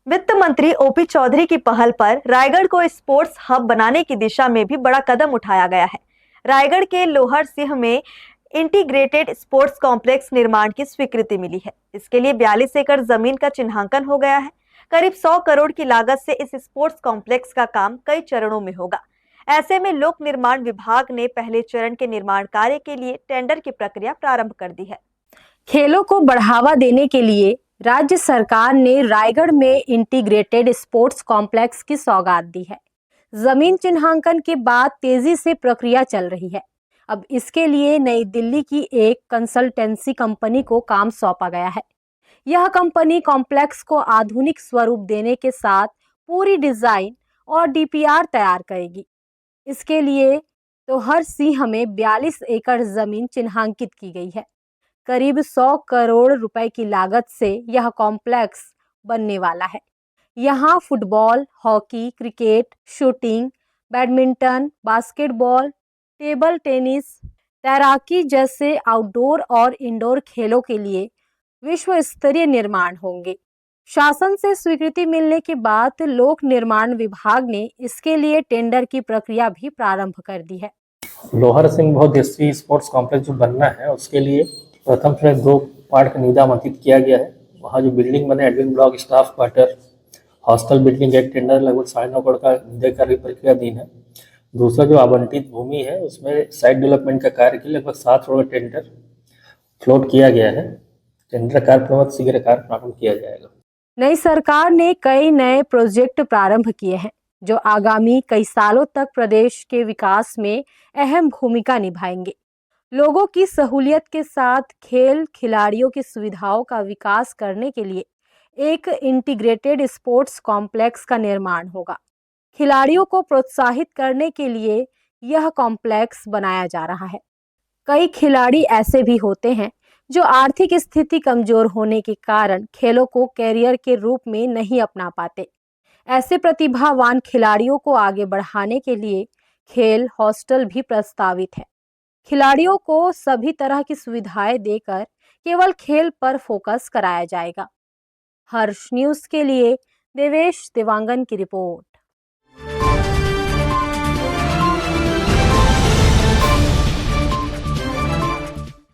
वित्त मंत्री ओपी चौधरी की पहल पर रायगढ़ को स्पोर्ट्स हब बनाने की दिशा में भी बड़ा कदम उठाया गया है। रायगढ़ के लोहर सिंह में इंटीग्रेटेड स्पोर्ट्स कॉम्प्लेक्स निर्माण की स्वीकृति मिली है। इसके लिए 42 एकड़ जमीन का चिन्हांकन हो गया है। करीब 100 करोड़ की लागत से इस स्पोर्ट्स कॉम्प्लेक्स का काम कई चरणों में होगा। ऐसे में लोक निर्माण विभाग ने पहले चरण के निर्माण कार्य के लिए टेंडर की प्रक्रिया प्रारंभ कर दी है। खेलों को बढ़ावा देने के लिए राज्य सरकार ने रायगढ़ में इंटीग्रेटेड स्पोर्ट्स कॉम्प्लेक्स की सौगात दी है। जमीन चिन्हांकन के बाद तेजी से प्रक्रिया चल रही है। अब इसके लिए नई दिल्ली की एक कंसल्टेंसी कंपनी को काम सौंपा गया है। यह कंपनी कॉम्प्लेक्स को आधुनिक स्वरूप देने के साथ पूरी डिजाइन और डीपीआर तैयार करेगी। इसके लिए तो हर सिंह में 42 एकड़ जमीन चिन्हांकित की गई है। करीब 100 करोड़ रुपए की लागत से यह कॉम्प्लेक्स बनने वाला है। यहाँ football, hockey, cricket, shooting, badminton, basketball, table tennis, तैराकी जैसे आउटडोर और इंडोर खेलों के लिए विश्व स्तरीय निर्माण होंगे। शासन से स्वीकृति मिलने के बाद लोक निर्माण विभाग ने इसके लिए टेंडर की प्रक्रिया भी प्रारंभ कर दी है। लोहर सिंह बहुउद्देशीय स्पोर्ट्स कॉम्प्लेक्स जो बनना है उसके लिए प्रथम से 2 पार्ट का निविदा आमंत्रित किया गया है। वहाँ जो बिल्डिंग बने, admin block, staff quarter, hostel building, एक टेंडर लगभग 9.5 करोड़ का निविदा कार्य प्रक्रिया दिन है। दूसरा जो आवंटित भूमि है उसमें साइट डेवलपमेंट का कार्य के लिए लगभग 7 करोड़ का टेंडर फ्लोट किया गया है। टेंडर कार्य बहुत शीघ्र कार्य प्रारंभ किया जाएगा। नई सरकार ने कई नए प्रोजेक्ट प्रारंभ किए हैं जो आगामी कई सालों तक प्रदेश के विकास में अहम भूमिका निभाएंगे। लोगों की सहूलियत के साथ खेल खिलाड़ियों की सुविधाओं का विकास करने के लिए एक इंटीग्रेटेड स्पोर्ट्स कॉम्प्लेक्स का निर्माण होगा। खिलाड़ियों को प्रोत्साहित करने के लिए यह कॉम्प्लेक्स बनाया जा रहा है। कई खिलाड़ी ऐसे भी होते हैं जो आर्थिक स्थिति कमजोर होने के कारण खेलों को कैरियर के रूप में नहीं अपना पाते। ऐसे प्रतिभावान खिलाड़ियों को आगे बढ़ाने के लिए खेल हॉस्टल भी प्रस्तावित है। खिलाड़ियों को सभी तरह की सुविधाएं देकर केवल खेल पर फोकस कराया जाएगा। हर्ष न्यूज़ के लिए देवेश देवांगन की रिपोर्ट।